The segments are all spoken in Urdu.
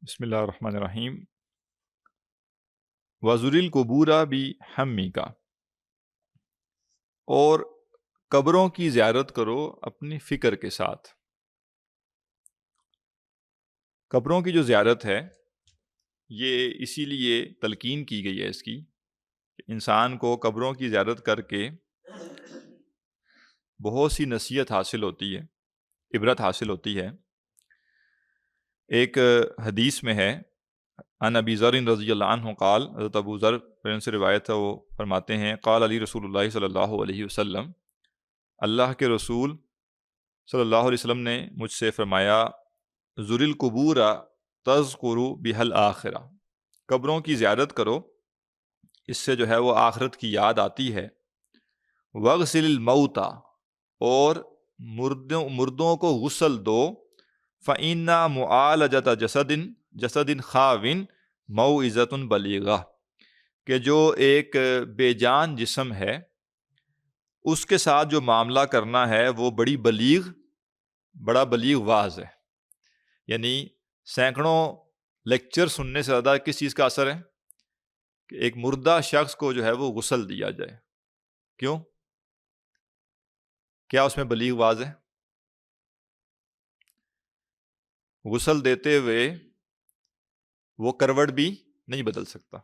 بسم اللہ الرحمن الرحیم۔ وزر القبورہ بھی ہمی کا، اور قبروں کی زیارت کرو اپنی فکر کے ساتھ۔ قبروں کی جو زیارت ہے یہ اسی لیے تلقین کی گئی ہے اس کی کہ انسان کو قبروں کی زیارت کر کے بہت سی نصیحت حاصل ہوتی ہے، عبرت حاصل ہوتی ہے۔ ایک حدیث میں ہے، عن ابی ذر رضی اللہ عنہ قال، حضرت ابو ذر سے روایت ہے، وہ فرماتے ہیں قال علی رسول اللہ صلی اللہ علیہ وسلم، اللہ کے رسول صلی اللہ علیہ وسلم نے مجھ سے فرمایا، زر القبور تذکر بها الآخرہ، قبروں کی زیارت کرو، اس سے جو ہے وہ آخرت کی یاد آتی ہے۔ وغسل الموتى، اور مردوں کو غسل دو، فإن معالجة جسد خاو موعظۃ بلیغہ، کہ جو ایک بے جان جسم ہے اس کے ساتھ جو معاملہ کرنا ہے وہ بڑا بلیغ واعظ ہے۔ یعنی سینکڑوں لیکچر سننے سے زیادہ کس چیز کا اثر ہے کہ ایک مردہ شخص کو جو ہے وہ غسل دیا جائے۔ کیوں؟ کیا اس میں بلیغ واعظ ہے؟ غسل دیتے ہوئے وہ کروٹ بھی نہیں بدل سکتا،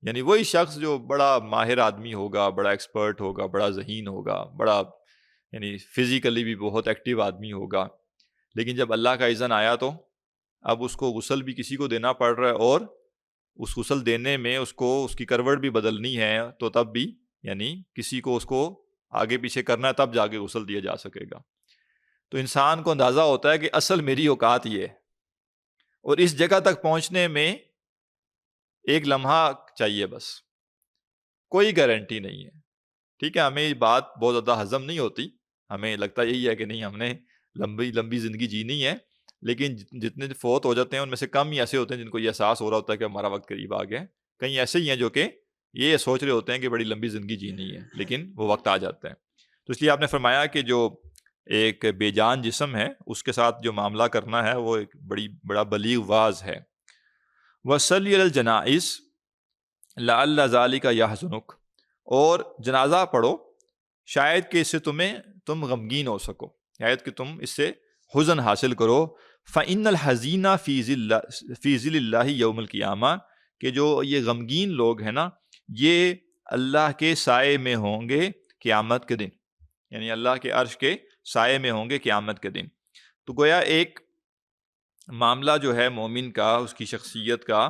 یعنی وہی شخص جو بڑا ماہر آدمی ہوگا، بڑا ایکسپرٹ ہوگا، بڑا ذہین ہوگا، بڑا یعنی فزیکلی بھی بہت ایکٹیو آدمی ہوگا، لیکن جب اللہ کا اذن آیا تو اب اس کو غسل بھی کسی کو دینا پڑ رہا ہے، اور اس غسل دینے میں اس کو اس کی کروٹ بھی بدلنی ہے، تو تب بھی یعنی کسی کو اس کو آگے پیچھے کرنا ہے، تب جا کے غسل دیا جا سکے گا۔ تو انسان کو اندازہ ہوتا ہے کہ اصل میری اوقات یہ ہے، اور اس جگہ تک پہنچنے میں ایک لمحہ چاہیے، بس کوئی گارنٹی نہیں ہے۔ ٹھیک ہے، ہمیں یہ بات بہت زیادہ ہضم نہیں ہوتی، ہمیں لگتا یہی ہے کہ نہیں، ہم نے لمبی زندگی جینی ہے، لیکن جتنے فوت ہو جاتے ہیں ان میں سے کم ہی ایسے ہوتے ہیں جن کو یہ احساس ہو رہا ہوتا ہے کہ ہمارا وقت قریب آ گیا ہے۔ کئی ایسے ہی ہیں جو کہ یہ سوچ رہے ہوتے ہیں کہ بڑی لمبی زندگی جینی ہے، لیکن وہ وقت آ جاتا ہے۔ تو اس لیے آپ نے فرمایا کہ جو ایک بے جان جسم ہے اس کے ساتھ جو معاملہ کرنا ہے وہ ایک بڑا بلیغ واعظ ہے۔ وَصَلِّ عَلَى الْجَنَائِزِ لَعَلَّ ذَلِكَ يَحْزُنُكَ، اور جنازہ پڑھو شاید کہ اس سے تم غمگین ہو سکو، شاید کہ تم اس سے حزن حاصل کرو۔ فَإِنَّ الْحَزِينَ فِي ظِلِّ اللَّهِ يَوْمَ الْقِيَامَةِ، کہ جو یہ غمگین لوگ ہیں نا، یہ اللہ کے سائے میں ہوں گے قیامت کے دن، یعنی اللہ کے عرش کے سائے میں ہوں گے قیامت کے دن۔ تو گویا ایک معاملہ جو ہے مومن کا، اس کی شخصیت کا،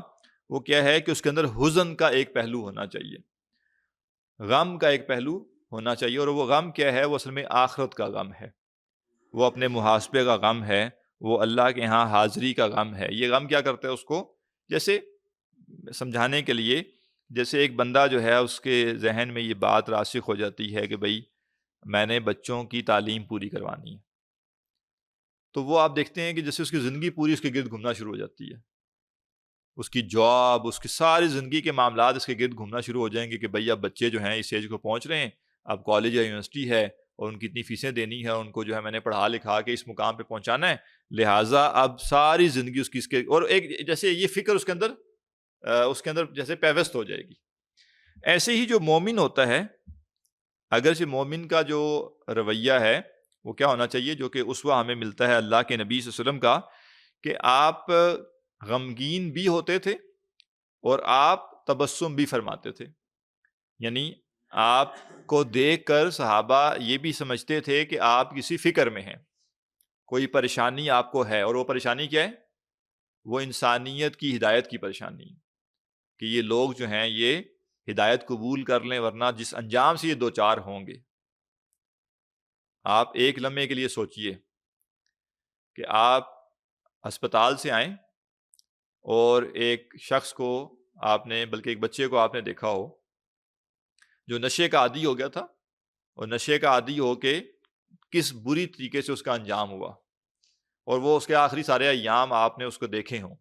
وہ کیا ہے کہ اس کے اندر حزن کا ایک پہلو ہونا چاہیے، غم کا ایک پہلو ہونا چاہیے، اور وہ غم کیا ہے؟ وہ اصل میں آخرت کا غم ہے، وہ اپنے محاسبے کا غم ہے، وہ اللہ کے ہاں حاضری کا غم ہے۔ یہ غم کیا کرتا ہے اس کو؟ جیسے سمجھانے کے لیے، جیسے ایک بندہ جو ہے اس کے ذہن میں یہ بات راسخ ہو جاتی ہے کہ بھئی میں نے بچوں کی تعلیم پوری کروانی ہے، تو وہ آپ دیکھتے ہیں کہ جیسے اس کی زندگی پوری اس کے گرد گھومنا شروع ہو جاتی ہے، اس کی جاب، اس کی ساری زندگی کے معاملات اس کے گرد گھومنا شروع ہو جائیں گے کہ بھئی اب بچے جو ہیں اس ایج کو پہنچ رہے ہیں، اب کالج یا یونیورسٹی ہے اور ان کی اتنی فیسیں دینی ہے، ان کو جو ہے میں نے پڑھا لکھا کے اس مقام پہ پہنچانا ہے، لہٰذا اب ساری زندگی اس کی اس کے، اور ایک جیسے یہ فکر اس کے اندر جیسے پیوست ہو جائے گی۔ ایسے ہی جو مومن ہوتا ہے، اگرچہ مومن کا جو رویہ ہے وہ کیا ہونا چاہیے، جو کہ اسوہ ہمیں ملتا ہے اللہ کے نبی صلی اللہ علیہ وسلم کا، کہ آپ غمگین بھی ہوتے تھے اور آپ تبسم بھی فرماتے تھے، یعنی آپ کو دیکھ کر صحابہ یہ بھی سمجھتے تھے کہ آپ کسی فکر میں ہیں، کوئی پریشانی آپ کو ہے، اور وہ پریشانی کیا ہے؟ وہ انسانیت کی ہدایت کی پریشانی، کہ یہ لوگ جو ہیں یہ ہدایت قبول کر لیں، ورنہ جس انجام سے یہ دوچار ہوں گے۔ آپ ایک لمحے کے لیے سوچئے کہ آپ ہسپتال سے آئیں اور ایک شخص کو آپ نے، بلکہ ایک بچے کو آپ نے دیکھا ہو جو نشے کا عادی ہو گیا تھا، اور نشے کا عادی ہو کے کس بری طریقے سے اس کا انجام ہوا، اور وہ اس کے آخری سارے ایام آپ نے اس کو دیکھے ہوں،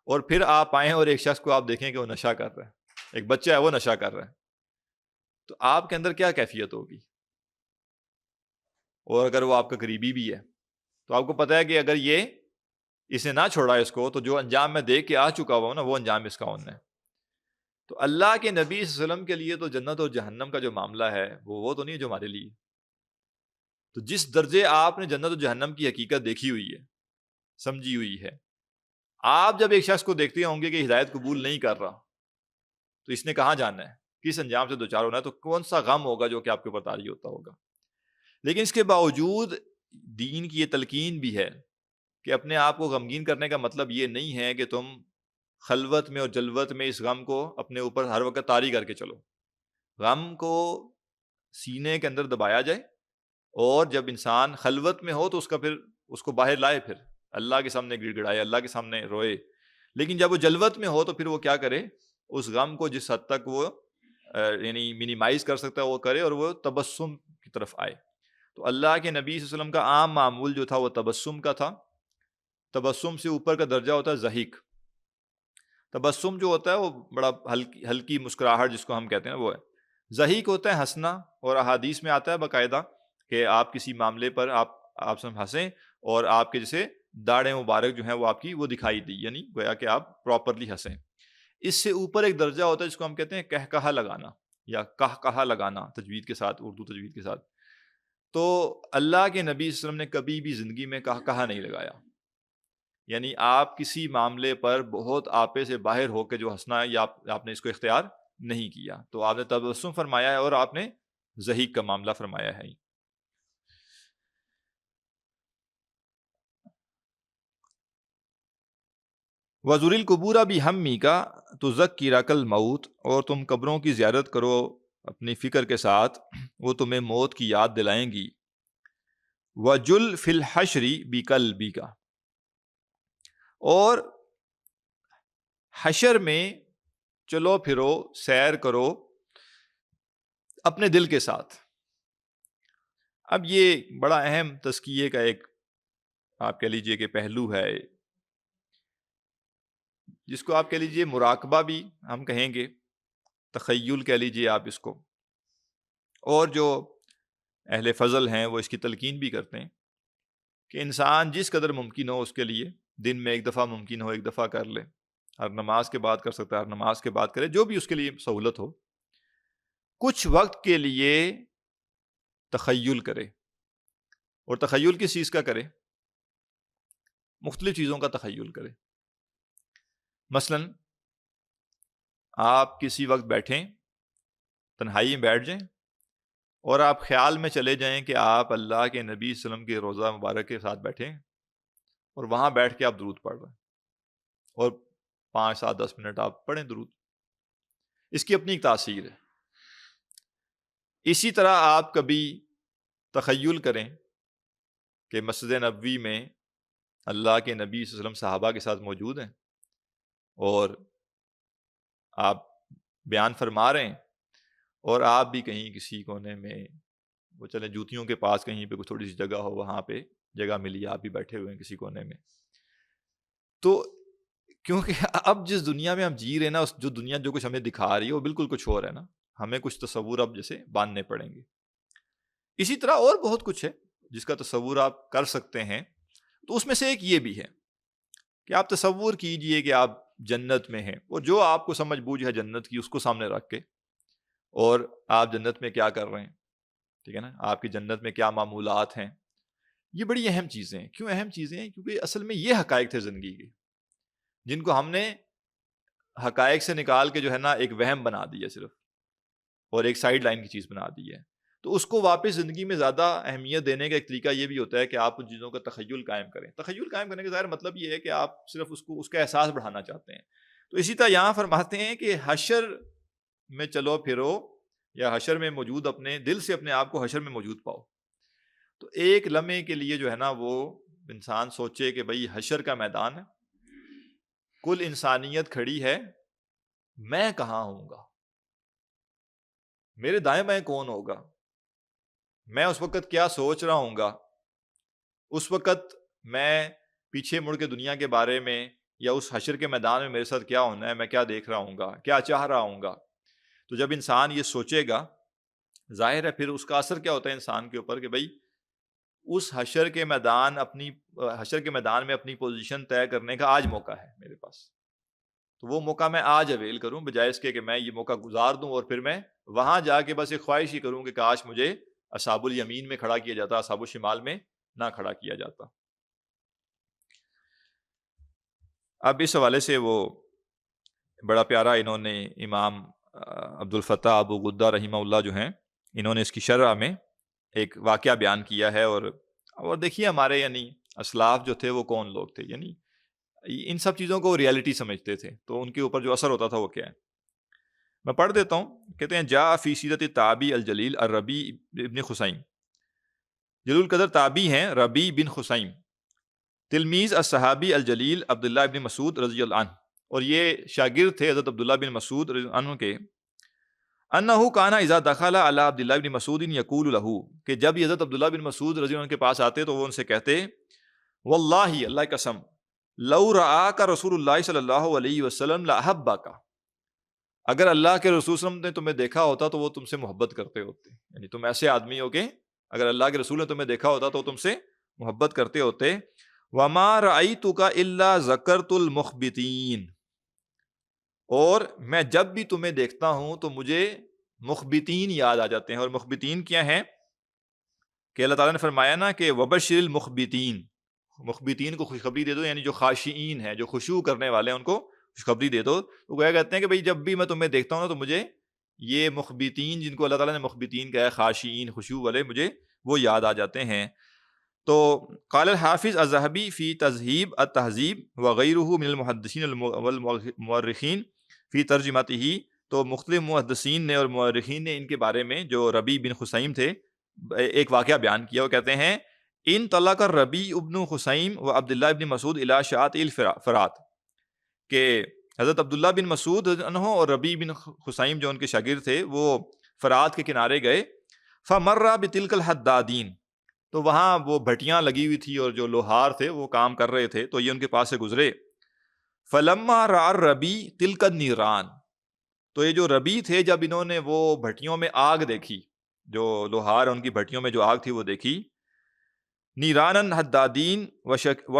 اور پھر آپ آئیں اور ایک شخص کو آپ دیکھیں کہ وہ نشہ کر رہا ہے، ایک بچہ ہے وہ نشہ کر رہا ہے، تو آپ کے اندر کیا کیفیت ہوگی؟ اور اگر وہ آپ کا قریبی بھی ہے تو آپ کو پتہ ہے کہ اگر یہ اس نے نہ چھوڑا اس کو، تو جو انجام میں دیکھ کے آ چکا ہوا ہوں نا، وہ انجام اس کا ہونا ہے۔ تو اللہ کے نبی صلی اللہ علیہ وسلم کے لیے تو جنت اور جہنم کا جو معاملہ ہے وہ تو نہیں ہے جو ہمارے لیے۔ تو جس درجے آپ نے جنت اور جہنم کی حقیقت دیکھی ہوئی ہے، سمجھی ہوئی ہے، آپ جب ایک شخص کو دیکھتے ہوں گے کہ ہدایت قبول نہیں کر رہا، تو اس نے کہاں جانا ہے، کس انجام سے دوچار ہونا ہے، تو کون سا غم ہوگا جو کہ آپ کے اوپر طاری ہوتا ہوگا۔ لیکن اس کے باوجود دین کی یہ تلقین بھی ہے کہ اپنے آپ کو غمگین کرنے کا مطلب یہ نہیں ہے کہ تم خلوت میں اور جلوت میں اس غم کو اپنے اوپر ہر وقت طاری کر کے چلو۔ غم کو سینے کے اندر دبایا جائے، اور جب انسان خلوت میں ہو تو اس کا پھر اس کو باہر لائے، پھر اللہ کے سامنے گڑ گڑائے، اللہ کے سامنے روئے۔ لیکن جب وہ جلوت میں ہو تو پھر وہ کیا کرے، اس غم کو جس حد تک وہ یعنی منیمائز کر سکتا ہے وہ کرے، اور وہ تبسم کی طرف آئے۔ تو اللہ کے نبی صلی اللہ علیہ وسلم کا عام معمول جو تھا وہ تبسم کا تھا۔ تبسم سے اوپر کا درجہ ہوتا ہے ضحیک۔ تبسم جو ہوتا ہے وہ بڑا ہلکی مسکراہٹ جس کو ہم کہتے ہیں وہ ہے۔ ضحیک ہوتا ہے ہنسنا، اور احادیث میں آتا ہے باقاعدہ کہ آپ کسی معاملے پر آپ سے ہنسیں اور آپ کے جیسے داڑیں مبارک جو ہیں وہ آپ کی وہ دکھائی دی، یعنی گویا کہ آپ پراپرلی ہنسیں۔ اس سے اوپر ایک درجہ ہوتا ہے جس کو ہم کہتے ہیں کہکہا لگانا یا کہکہا لگانا، تجوید کے ساتھ، اردو تجوید کے ساتھ۔ تو اللہ کے نبی صلی اللہ علیہ وسلم نے کبھی بھی زندگی میں کہکہا نہیں لگایا، یعنی آپ کسی معاملے پر بہت آپے سے باہر ہو کے جو ہنسنا ہے، یا آپ نے اس کو اختیار نہیں کیا۔ تو آپ نے تبسم فرمایا ہے اور آپ نے ضحیک کا معاملہ فرمایا ہے۔ وزور القبورہ بھی ہمی کا تو ذکرک الموت، اور تم قبروں کی زیارت کرو اپنی فکر کے ساتھ، وہ تمہیں موت کی یاد دلائیں گی۔ وجل فی الحشر بقلبک، اور حشر میں چلو پھرو، سیر کرو اپنے دل کے ساتھ۔ اب یہ بڑا اہم تزکیے کا ایک آپ کہہ لیجئے کہ پہلو ہے، جس کو آپ کہہ لیجئے مراقبہ بھی ہم کہیں گے، تخیل کہہ لیجئے آپ اس کو۔ اور جو اہل فضل ہیں وہ اس کی تلقین بھی کرتے ہیں کہ انسان جس قدر ممکن ہو اس کے لیے دن میں ایک دفعہ ممکن ہو ایک دفعہ کر لے، ہر نماز کے بعد کر سکتا ہے، ہر نماز کے بعد کرے، جو بھی اس کے لیے سہولت ہو، کچھ وقت کے لیے تخیل کرے۔ اور تخیل کس چیز کا کرے؟ مختلف چیزوں کا تخیل کرے۔ مثلا آپ کسی وقت بیٹھیں، تنہائی میں بیٹھ جائیں، اور آپ خیال میں چلے جائیں کہ آپ اللہ کے نبی صلی اللہ علیہ وسلم کے روضہ مبارک کے ساتھ بیٹھیں، اور وہاں بیٹھ کے آپ درود پڑھ رہے ہیں، اور 5 7 10 منٹ آپ پڑھیں درود۔ اس کی اپنی ایک تاثیر ہے۔ اسی طرح آپ کبھی تخیل کریں کہ مسجد نبوی میں اللہ کے نبی صلی اللہ علیہ وسلم صحابہ کے ساتھ موجود ہیں، اور آپ بیان فرما رہے ہیں، اور آپ بھی کہیں کسی کونے میں، وہ چلیں جوتیوں کے پاس کہیں پہ کوئی تھوڑی سی جگہ ہو، وہاں پہ جگہ ملی، آپ بھی بیٹھے ہوئے ہیں کسی کونے میں۔ تو کیونکہ اب جس دنیا میں ہم جی رہے ہیں نا، اس جو دنیا جو کچھ ہمیں دکھا رہی ہے وہ بالکل کچھ اور ہے نا، ہمیں کچھ تصور اب جیسے باندھنے پڑیں گے۔ اسی طرح اور بہت کچھ ہے جس کا تصور آپ کر سکتے ہیں۔ تو اس میں سے ایک یہ بھی ہے کہ آپ تصور کیجئے کہ آپ جنت میں ہیں، اور جو آپ کو سمجھ بوجھ ہے جنت کی اس کو سامنے رکھ کے، اور آپ جنت میں کیا کر رہے ہیں، ٹھیک ہے نا، آپ کی جنت میں کیا معمولات ہیں۔ یہ بڑی اہم چیزیں ہیں۔ کیوں اہم چیزیں ہیں؟ کیونکہ اصل میں یہ حقائق تھے زندگی کے، جن کو ہم نے حقائق سے نکال کے جو ہے نا ایک وہم بنا دیا صرف، اور ایک سائیڈ لائن کی چیز بنا دی ہے۔ تو اس کو واپس زندگی میں زیادہ اہمیت دینے کا ایک طریقہ یہ بھی ہوتا ہے کہ آپ ان چیزوں کا تخیل قائم کریں۔ تخیل قائم کرنے کا ظاہر مطلب یہ ہے کہ آپ صرف اس کا احساس بڑھانا چاہتے ہیں۔ تو اسی طرح یہاں فرماتے ہیں کہ حشر میں چلو پھرو، یا حشر میں موجود اپنے دل سے اپنے آپ کو حشر میں موجود پاؤ۔ تو ایک لمحے کے لیے جو ہے نا وہ انسان سوچے کہ بھئی حشر کا میدان ہے، کل انسانیت کھڑی ہے، میں کہاں ہوں گا، میرے دائیں بائیں کون ہوگا، میں اس وقت کیا سوچ رہا ہوں گا، اس وقت میں پیچھے مڑ کے دنیا کے بارے میں یا اس حشر کے میدان میں میرے ساتھ کیا ہونا ہے، میں کیا دیکھ رہا ہوں گا، کیا چاہ رہا ہوں گا۔ تو جب انسان یہ سوچے گا، ظاہر ہے پھر اس کا اثر کیا ہوتا ہے انسان کے اوپر کہ بھئی اس حشر کے میدان میں اپنی پوزیشن طے کرنے کا آج موقع ہے میرے پاس، تو وہ موقع میں آج اویل کروں، بجائے اس کے کہ میں یہ موقع گزار دوں اور پھر میں وہاں جا کے بس ایک خواہش ہی کروں کہ کاش مجھے اصحاب الیمین میں کھڑا کیا جاتا، اصحاب الشمال میں نہ کھڑا کیا جاتا۔ اب اس حوالے سے وہ بڑا پیارا انہوں نے امام عبد الفتاح ابو غدہ رحمہ اللہ جو ہیں، انہوں نے اس کی شرح میں ایک واقعہ بیان کیا ہے، اور دیکھیے ہمارے یعنی اسلاف جو تھے وہ کون لوگ تھے، یعنی ان سب چیزوں کو ریالٹی سمجھتے تھے، تو ان کے اوپر جو اثر ہوتا تھا وہ کیا ہے۔ میں پڑھ دیتا ہوں، کہتے ہیں جاء فی سیرت تابی الجلیل الربیع ابن خثیم، جلیل القدر تابی ہیں ربیع بن خثیم، تلمیذ الصحابی الجلیل عبداللہ ابن مسعود رضی اللہ عنہ، اور یہ شاگرد تھے حضرت عبداللہ بن مسعود رضی اللہ عنہ کے، انہو کانا اذا دخل علی عبداللہ بن مسعود یقول لہ، کہ جب یہ حضرت عبداللہ بن مسعود رضی اللہ عنہ کے پاس آتے تو وہ ان سے کہتے واللہ، اللہ کی قسم، لو رآک رسول اللہ صلی اللہ علیہ وسلم لأحبک، اگر اللہ کے رسول صلی اللہ علیہ وسلم نے تمہیں دیکھا ہوتا تو وہ تم سے محبت کرتے ہوتے، یعنی تم ایسے آدمی ہو کہ اگر اللہ کے رسول نے تمہیں دیکھا ہوتا تو تم سے محبت کرتے ہوتے۔ وما رأیتک الا ذکرت المخبتین، اور میں جب بھی تمہیں دیکھتا ہوں تو مجھے مخبتین یاد آ جاتے ہیں، اور مخبتین کیا ہیں کہ اللہ تعالیٰ نے فرمایا نا کہ وبشر المخبتین، مخبتین کو خوشخبری دے دو، یعنی جو خاشعین ہیں، جو خشوع کرنے والے ہیں ان کو خوشخبری دے دو۔ تو کیا کہتے ہیں کہ بھئی جب بھی میں تمہیں دیکھتا ہوں نا تو مجھے یہ مخبتین، جن کو اللہ تعالیٰ نے مخبتین کہا ہے، خاشعین، خشوع والے، مجھے وہ یاد آ جاتے ہیں۔ تو قال الحافظ الذهبی فی تذہیب التہذیب وغیرہ من المحدثین والمؤرخین فی ترجمتہ، تو مختلف محدثین نے اور مؤرخین نے ان کے بارے میں جو ربیع بن خثیم تھے ایک واقعہ بیان کیا، وہ کہتے ہیں ان طلق الربیع ابن خثیم و عبداللہ ابن مسعود الی شاطئ الفرات، کہ حضرت عبداللہ بن مسعود انہ اور ربیع بن خثیم جو ان کے شاگرد تھے وہ فرات کے کنارے گئے، فمر بتلک الحدادین، تو وہاں وہ بھٹیاں لگی ہوئی تھی اور جو لوہار تھے وہ کام کر رہے تھے، تو یہ ان کے پاس سے گزرے۔ فلما رأى الربیع تلک النیران، تو یہ جو ربیع تھے جب انہوں نے وہ بھٹیوں میں آگ دیکھی، جو لوہار ان کی بھٹیوں میں جو آگ تھی وہ دیکھی، نیرانن حدادین و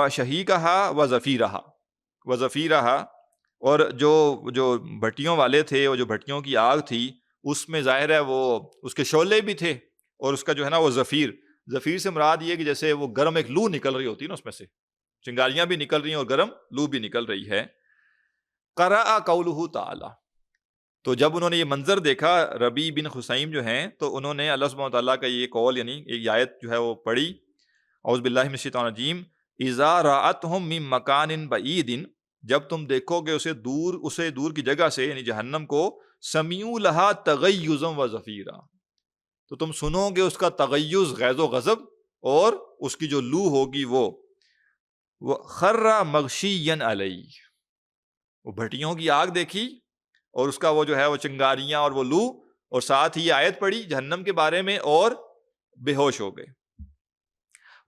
شہیقہا و زفیرہا، اور جو بھٹیوں والے تھے، اور جو بھٹیوں کی آگ تھی اس میں ظاہر ہے وہ اس کے شعلے بھی تھے، اور اس کا جو ہے نا وہ زفیر سے مراد یہ کہ جیسے وہ گرم ایک لو نکل رہی ہوتی ہے نا، اس میں سے چنگاریاں بھی نکل رہی ہیں اور گرم لو بھی نکل رہی ہے۔ قرأ قولہ تعالی، تو جب انہوں نے یہ منظر دیکھا، ربیع بن خثیم جو ہیں، تو انہوں نے اللہ سبحانہ وتعالیٰ کا یہ قول، یعنی ایک آیت جو ہے وہ پڑھی، اعوذ باللہ من الشیطان الرجیم، اذا رأتہم من مکان بعید، جب تم دیکھو گے اسے دور کی جگہ سے، یعنی جہنم کو، سمیعوا لہا تغیظا و زفیرا، تو تم سنو گے اس کا تغیظ، غیظ و غضب، اور اس کی جو لو ہوگی وہ خر مغشیا علیہ، وہ بھٹیوں کی آگ دیکھی اور اس کا وہ جو ہے وہ چنگاریاں اور وہ لو، اور ساتھ ہی آیت پڑھی جہنم کے بارے میں، اور بے ہوش ہو گئے۔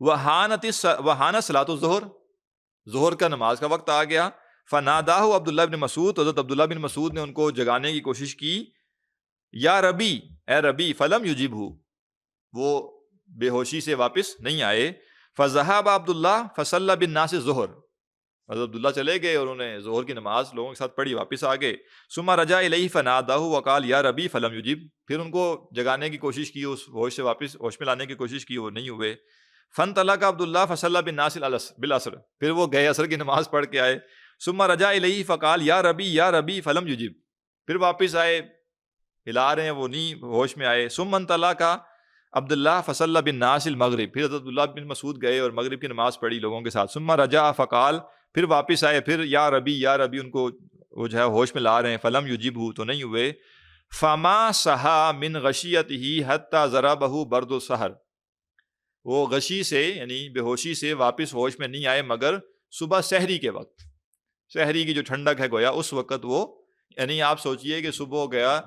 وحانت صلاۃ الظہر، ظہر کا نماز کا وقت آ گیا، فناداہ عبداللہ بن مسعود، حضرت عبداللہ بن مسعود نے ان کو جگانے کی کوشش کی، یا ربی، اے ربی، فلم یجبہ، وہ بے ہوشی سے واپس نہیں آئے۔ فذهب عبداللہ فصلی بالناس الظہر، حضرت عبداللہ چلے گئے اور انہوں نے ظہر کی نماز لوگوں کے ساتھ پڑھی، واپس آ گئے۔ ثم رجع الیہ فناداہ وقال یا ربی فلم یجب، پھر ان کو جگانے کی کوشش کی، اس ہوش سے واپس ہوش میں لانے کی کوشش کی، وہ نہیں ہوئے۔ فانطلق عبداللہ فصلی بالناس بالعصر، پھر وہ گئے عصر کی نماز پڑھ کے آئے۔ ثم رجع الیہ فقال یا ربی فلم یجب، پھر واپس آئے، ہلا رہے ہیں، وہ نہیں ہوش میں آئے۔ ثم انطلق عبداللہ فصلی بالناس المغرب، پھر حضرت عبداللہ بن مسعود گئے اور مغرب کی نماز پڑھی لوگوں کے ساتھ۔ ثم رجع فقال، پھر واپس آئے، پھر یا ربی ان کو وہ جو ہے ہوش میں لا رہے ہیں، فلم یجبہ، تو نہیں ہوئے۔ فما صحا من غشیتہ حتی ضربہ برد السحر، وہ غشی سے یعنی بے ہوشی سے واپس ہوش میں نہیں آئے مگر صبح سحری کے وقت، سحری کی جو ٹھنڈک ہے گویا اس وقت وہ، یعنی آپ سوچئے کہ صبح ہو گیا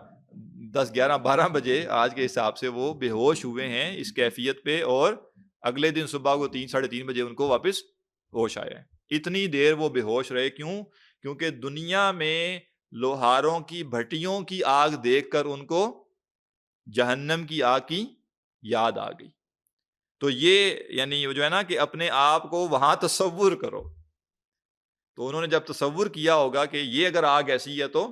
10 11 12 بجے آج کے حساب سے، وہ بے ہوش ہوئے ہیں اس کیفیت پہ، اور اگلے دن صبح کو 3 ساڑھے 3 بجے ان کو واپس ہوش آیا ہے۔ اتنی دیر وہ بے ہوش رہے، کیوں؟ کیونکہ دنیا میں لوہاروں کی بھٹیوں کی آگ دیکھ کر ان کو جہنم کی آگ کی یاد آ گئی۔ تو یہ یعنی جو ہے نا کہ اپنے آپ کو وہاں تصور کرو. تو انہوں نے جب تصور کیا ہوگا کہ یہ اگر آگ ایسی ہے تو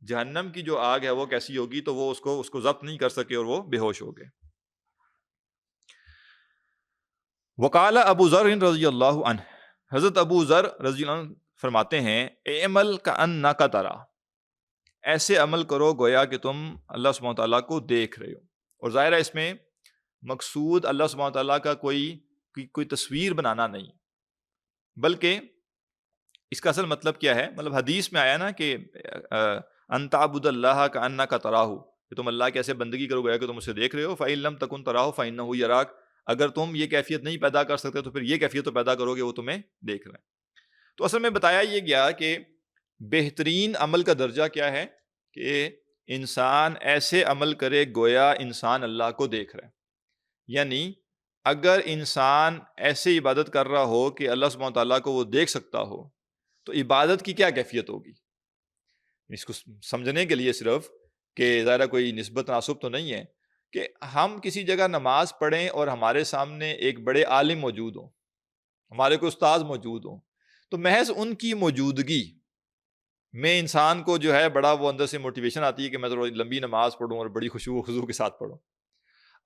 جہنم کی جو آگ ہے وہ کیسی ہوگی, تو وہ اس کو ضبط نہیں کر سکے اور وہ بے ہوش ہو گئے. وقال ابو ذر رضی اللہ عنہ, حضرت ابو ذر رضی اللہ عنہ فرماتے ہیں اعمل کأنک ترا, ایسے عمل کرو گویا کہ تم اللہ سبحانہ تعالیٰ کو دیکھ رہے ہو. اور ظاہر ہے اس میں مقصود اللہ سبحانہ تعالیٰ کا کوئی تصویر بنانا نہیں, بلکہ اس کا اصل مطلب کیا ہے, مطلب حدیث میں آیا نا کہ ان تعبد اللہ کأنک تراہ, کہ تم اللہ کی ایسے بندگی کرو گویا کہ تم اسے دیکھ رہے ہو. فإن لم تکن تراہ فإنہ یراک, اگر تم یہ کیفیت نہیں پیدا کر سکتے تو پھر یہ کیفیت تو پیدا کرو گے, وہ تمہیں دیکھ رہے ہیں. تو اصل میں بتایا یہ گیا کہ بہترین عمل کا درجہ کیا ہے, کہ انسان ایسے عمل کرے گویا انسان اللہ کو دیکھ رہا ہے. یعنی اگر انسان ایسے عبادت کر رہا ہو کہ اللہ سبحانہ تعالیٰ کو وہ دیکھ سکتا ہو, تو عبادت کی کیا کیفیت ہوگی. اس کو سمجھنے کے لیے صرف کہ ظاہرہ کوئی نسبت تناسب تو نہیں ہے کہ ہم کسی جگہ نماز پڑھیں اور ہمارے سامنے ایک بڑے عالم موجود ہوں, ہمارے کوئی استاذ موجود ہوں, تو محض ان کی موجودگی میں انسان کو جو ہے بڑا وہ اندر سے موٹیویشن آتی ہے کہ میں تھوڑی لمبی نماز پڑھوں اور بڑی خشوع و خضوع کے ساتھ پڑھوں.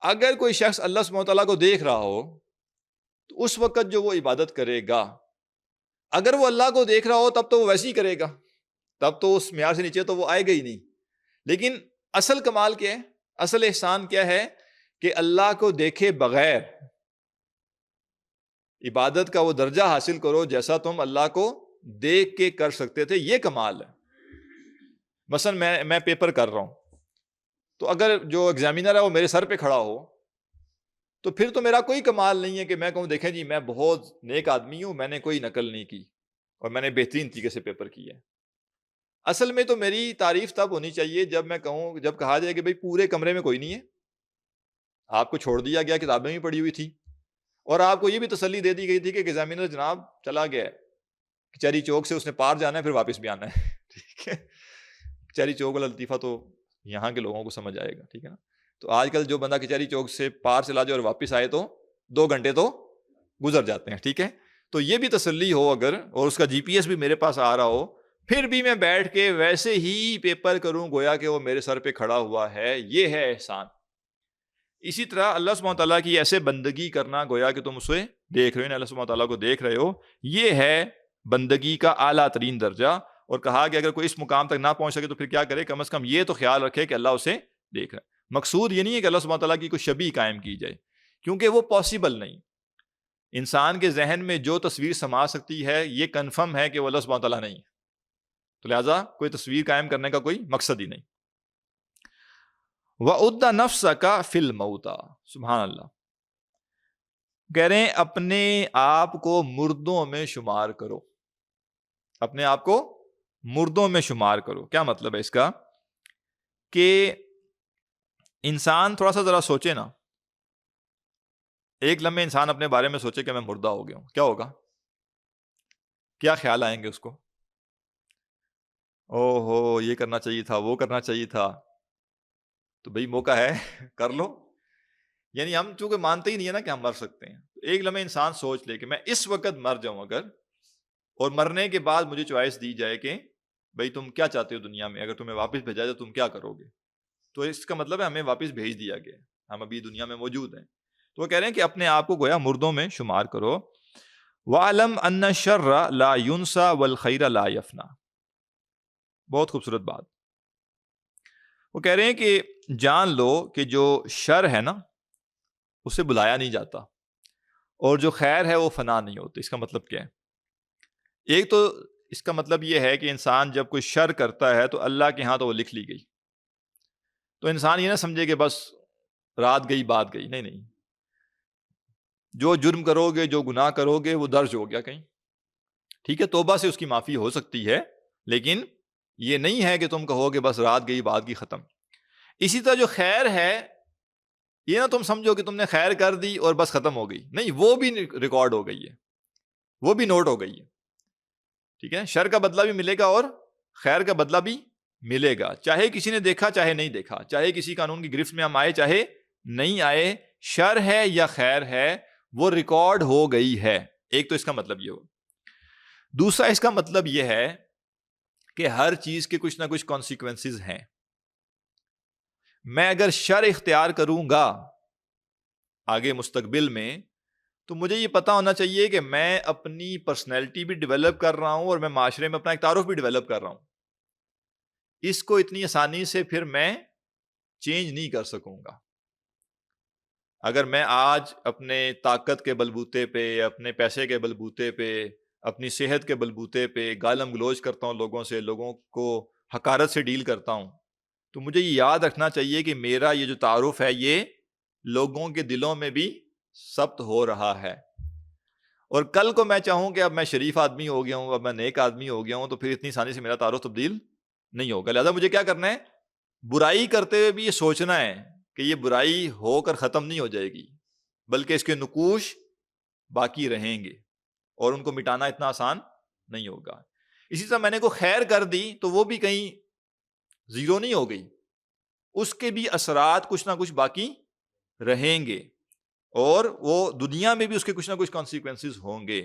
اگر کوئی شخص اللہ سبحانہ تعالیٰ کو دیکھ رہا ہو تو اس وقت جو وہ عبادت کرے گا, اگر وہ اللہ کو دیکھ رہا ہو تب تو وہ ویسے ہی کرے گا, تب تو اس معیار سے نیچے تو وہ آئے گا ہی نہیں. لیکن اصل کمال کیا ہے, اصل احسان کیا ہے, کہ اللہ کو دیکھے بغیر عبادت کا وہ درجہ حاصل کرو جیسا تم اللہ کو دیکھ کے کر سکتے تھے. یہ کمال ہے. مثلا میں پیپر کر رہا ہوں, تو اگر جو ایگزامینر ہے وہ میرے سر پہ کھڑا ہو تو پھر تو میرا کوئی کمال نہیں ہے کہ میں کہوں دیکھیں جی میں بہت نیک آدمی ہوں, میں نے کوئی نقل نہیں کی اور میں نے بہترین طریقے سے پیپر کیا ہے. اصل میں تو میری تعریف تب ہونی چاہیے جب میں کہوں, جب کہا جائے کہ بھئی پورے کمرے میں کوئی نہیں ہے, آپ کو چھوڑ دیا گیا, کتابیں بھی پڑھی ہوئی تھی, اور آپ کو یہ بھی تسلی دے دی گئی تھی کہ ایگزامینر جناب چلا گیا ہے, کچہری چوک سے اس نے پار جانا ہے پھر واپس بھی آنا ہے. ٹھیک ہے, کچہری چوک والا لطیفہ تو یہاں کے لوگوں کو سمجھ آئے گا. ٹھیک ہے نا. تو آج کل جو بندہ کچہری چوک سے پار چلا جائے اور واپس آئے تو 2 گھنٹے تو گزر جاتے ہیں. ٹھیک ہے, تو یہ بھی تسلی ہو اگر, اور اس کا جی پی ایس بھی میرے پاس آ رہا ہو, پھر بھی میں بیٹھ کے ویسے ہی پیپر کروں گویا کہ وہ میرے سر پہ کھڑا ہوا ہے, یہ ہے احسان. اسی طرح اللہ سبحانہ تعالیٰ کی ایسے بندگی کرنا گویا کہ تم اسے دیکھ رہے ہو, اللہ سبحانہ تعالیٰ کو دیکھ رہے ہو, یہ ہے بندگی کا اعلیٰ ترین درجہ. اور کہا کہ اگر کوئی اس مقام تک نہ پہنچ سکے تو پھر کیا کرے, کم از کم یہ تو خیال رکھے کہ اللہ اسے دیکھ رہا ہے. مقصود یہ نہیں ہے کہ اللہ سبحانہ تعالیٰ کی کوئی شبیہ قائم کی جائے, کیونکہ وہ پاسبل نہیں. انسان کے ذہن میں جو تصویر سما سکتی ہے یہ کنفرم ہے کہ وہ اللہ سبحانہ تعالیٰ نہیں ہے, تو لہٰذا کوئی تصویر قائم کرنے کا کوئی مقصد ہی نہیں. وَعُدَّ نَفْسَكَ فِي الْمَوْتَى, سبحان اللہ, کہہ رہے ہیں اپنے آپ کو مردوں میں شمار کرو, اپنے آپ کو مردوں میں شمار کرو. کیا مطلب ہے اس کا, کہ انسان تھوڑا سا ذرا سوچے نا, ایک لمحے انسان اپنے بارے میں سوچے کہ میں مردہ ہو گیا ہوں, کیا ہوگا, کیا خیال آئیں گے اس کو, او ہو یہ کرنا چاہیے تھا, وہ کرنا چاہیے تھا, تو بھئی موقع ہے کر لو. یعنی ہم چونکہ مانتے ہی نہیں ہے نا کہ ہم مر سکتے ہیں, ایک لمحے انسان سوچ لے کہ میں اس وقت مر جاؤں اگر, اور مرنے کے بعد مجھے چوائس دی جائے کہ بھئی تم کیا چاہتے ہو دنیا میں, اگر تمہیں واپس بھیجا جائے تو تم کیا کرو گے, تو اس کا مطلب ہے ہمیں واپس بھیج دیا گیا, ہم ابھی دنیا میں موجود ہیں. تو وہ کہہ رہے ہیں کہ اپنے آپ کو گویا مردوں میں شمار کرو. وَعْلَمْ أَنَّ الشَّرَّ لَا يُنْسَى وَالْخَيْرَ لَا يَفْنَى, بہت خوبصورت بات. وہ کہہ رہے ہیں کہ جان لو کہ جو شر ہے نا اسے بلایا نہیں جاتا, اور جو خیر ہے وہ فنا نہیں ہوتی. اس کا مطلب کیا ہے, ایک تو اس کا مطلب یہ ہے کہ انسان جب کوئی شر کرتا ہے تو اللہ کے ہاں تو وہ لکھ لی گئی, تو انسان یہ نہ سمجھے کہ بس رات گئی بات گئی, نہیں نہیں, جو جرم کرو گے جو گناہ کرو گے وہ درج ہو گیا کہیں. ٹھیک ہے, توبہ سے اس کی معافی ہو سکتی ہے, لیکن یہ نہیں ہے کہ تم کہو کہ بس رات گئی بات کی ختم. اسی طرح جو خیر ہے یہ نہ تم سمجھو کہ تم نے خیر کر دی اور بس ختم ہو گئی, نہیں, وہ بھی ریکارڈ ہو گئی ہے, وہ بھی نوٹ ہو گئی ہے. ٹھیک ہے, شر کا بدلہ بھی ملے گا اور خیر کا بدلہ بھی ملے گا, چاہے کسی نے دیکھا چاہے نہیں دیکھا, چاہے کسی قانون کی گرفت میں ہم آئے چاہے نہیں آئے، شر ہے یا خیر ہے، وہ ریکارڈ ہو گئی ہے. ایک تو اس کا مطلب یہ ہو. دوسرا اس کا مطلب یہ ہے کہ ہر چیز کے کچھ نہ کچھ کانسیکوینسز ہیں. میں اگر شر اختیار کروں گا آگے مستقبل میں، تو مجھے یہ پتا ہونا چاہیے کہ میں اپنی پرسنالٹی بھی ڈیولپ کر رہا ہوں اور میں معاشرے میں اپنا ایک تعارف بھی ڈیولپ کر رہا ہوں. اس کو اتنی آسانی سے پھر میں چینج نہیں کر سکوں گا. اگر میں آج اپنے طاقت کے بلبوتے پہ، اپنے پیسے کے بلبوتے پہ، اپنی صحت کے بلبوتے پہ گالم گلوچ کرتا ہوں لوگوں سے، لوگوں کو حقارت سے ڈیل کرتا ہوں، تو مجھے یہ یاد رکھنا چاہیے کہ میرا یہ جو تعارف ہے یہ لوگوں کے دلوں میں بھی ثبت ہو رہا ہے. اور کل کو میں چاہوں کہ اب میں شریف آدمی ہو گیا ہوں، اب میں نیک آدمی ہو گیا ہوں، تو پھر اتنی آسانی سے میرا تعارف تبدیل نہیں ہوگا. لہٰذا مجھے کیا کرنا ہے؟ برائی کرتے ہوئے بھی یہ سوچنا ہے کہ یہ برائی ہو کر ختم نہیں ہو جائے گی، بلکہ اس کے نقوش باقی رہیں گے اور ان کو مٹانا اتنا آسان نہیں ہوگا. اسی طرح میں نے کوئی خیر کر دی تو وہ بھی کہیں زیرو نہیں ہو گئی، اس کے بھی اثرات کچھ نہ کچھ باقی رہیں گے اور وہ دنیا میں بھی اس کے کچھ نہ کچھ کانسیکوینسز ہوں گے.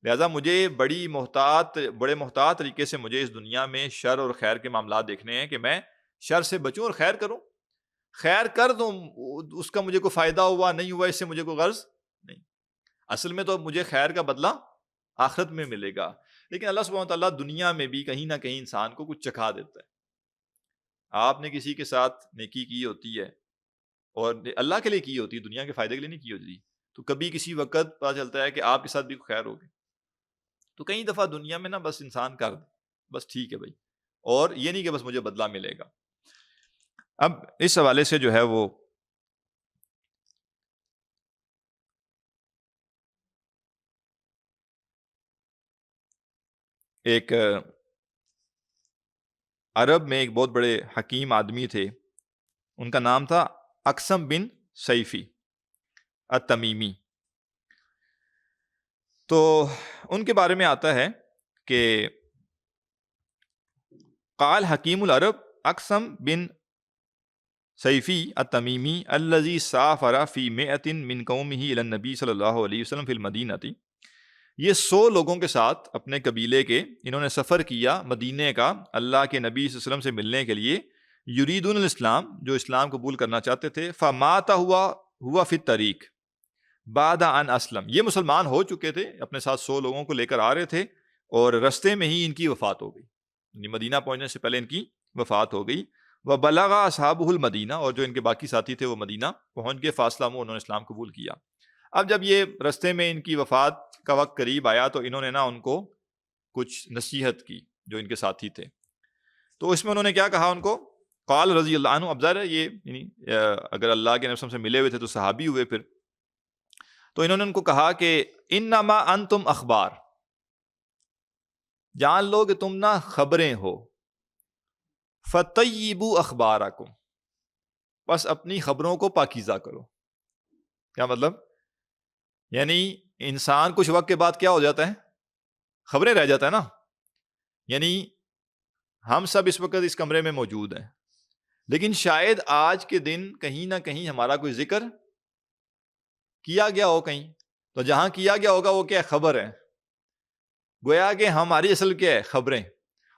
لہٰذا مجھے بڑے محتاط طریقے سے مجھے اس دنیا میں شر اور خیر کے معاملات دیکھنے ہیں کہ میں شر سے بچوں اور خیر کروں. خیر کر دوں، اس کا مجھے کوئی فائدہ ہوا نہیں ہوا، اس سے مجھے کوئی غرض نہیں. اصل میں تو مجھے خیر کا بدلہ آخرت میں ملے گا. لیکن اللہ سبحانہ وتعالیٰ دنیا میں بھی کہیں نہ کہیں انسان کو کچھ چکھا دیتا ہے. آپ نے کسی کے ساتھ نیکی کی ہوتی ہے اور اللہ کے لیے کی ہوتی ہے، دنیا کے فائدے کے لیے نہیں کی ہوتی، تو کبھی کسی وقت پتہ چلتا ہے کہ آپ کے ساتھ بھی خیر ہوگی. تو کئی دفعہ دنیا میں نا بس انسان کر دے، بس ٹھیک ہے بھائی، اور یہ نہیں کہ بس مجھے بدلہ ملے گا. اب اس حوالے سے جو ہے وہ ایک عرب میں ایک بہت بڑے حکیم آدمی تھے، ان کا نام تھا اقسم بن سیفی التمیمی. تو ان کے بارے میں آتا ہے کہ قال حکیم العرب اقسم بن سیفی التمیمی الذی سافر فی مئۃ من قومہ الی النبی صلی اللہ علیہ وسلم فی المدینہ. یہ 100 لوگوں کے ساتھ اپنے قبیلے کے انہوں نے سفر کیا مدینے کا اللہ کے نبی صلی اللہ علیہ وسلم سے ملنے کے لیے. یریدون الاسلام، جو اسلام قبول کرنا چاہتے تھے. فمات ہوا فی الطریق بعد ان اسلم، یہ مسلمان ہو چکے تھے، اپنے ساتھ 100 لوگوں کو لے کر آ رہے تھے اور رستے میں ہی ان کی وفات ہو گئی، یعنی مدینہ پہنچنے سے پہلے ان کی وفات ہو گئی. وبلغ اصحابہ المدینہ، اور جو ان کے باقی ساتھی تھے وہ مدینہ پہنچ گئے، فاصلہ میں انہوں نے اسلام قبول کیا. اب جب یہ رستے میں ان کی وفات کا وقت قریب آیا تو انہوں نے نا ان کو کچھ نصیحت کی جو ان کے ساتھی تھے. تو اس میں انہوں نے کیا کہا ان کو؟ قال رضی اللہ عنہ، اب ظاہر ہے یہ یعنی اگر اللہ کے نبی صلی اللہ علیہ وسلم سے ملے ہوئے تھے تو صحابی ہوئے پھر. تو انہوں نے ان کو کہا کہ انما انتم اخبار، جان لو کہ تم نا خبریں ہو. فطیبوا اخبارکم، بس اپنی خبروں کو پاکیزہ کرو. کیا مطلب؟ یعنی انسان کچھ وقت کے بعد کیا ہو جاتا ہے؟ خبریں رہ جاتا ہے نا. یعنی ہم سب اس وقت اس کمرے میں موجود ہیں، لیکن شاید آج کے دن کہیں نہ کہیں ہمارا کوئی ذکر کیا گیا ہو کہیں، تو جہاں کیا گیا ہوگا وہ کیا ہے؟ خبر ہے. گویا کہ ہماری اصل کیا ہے؟ خبریں.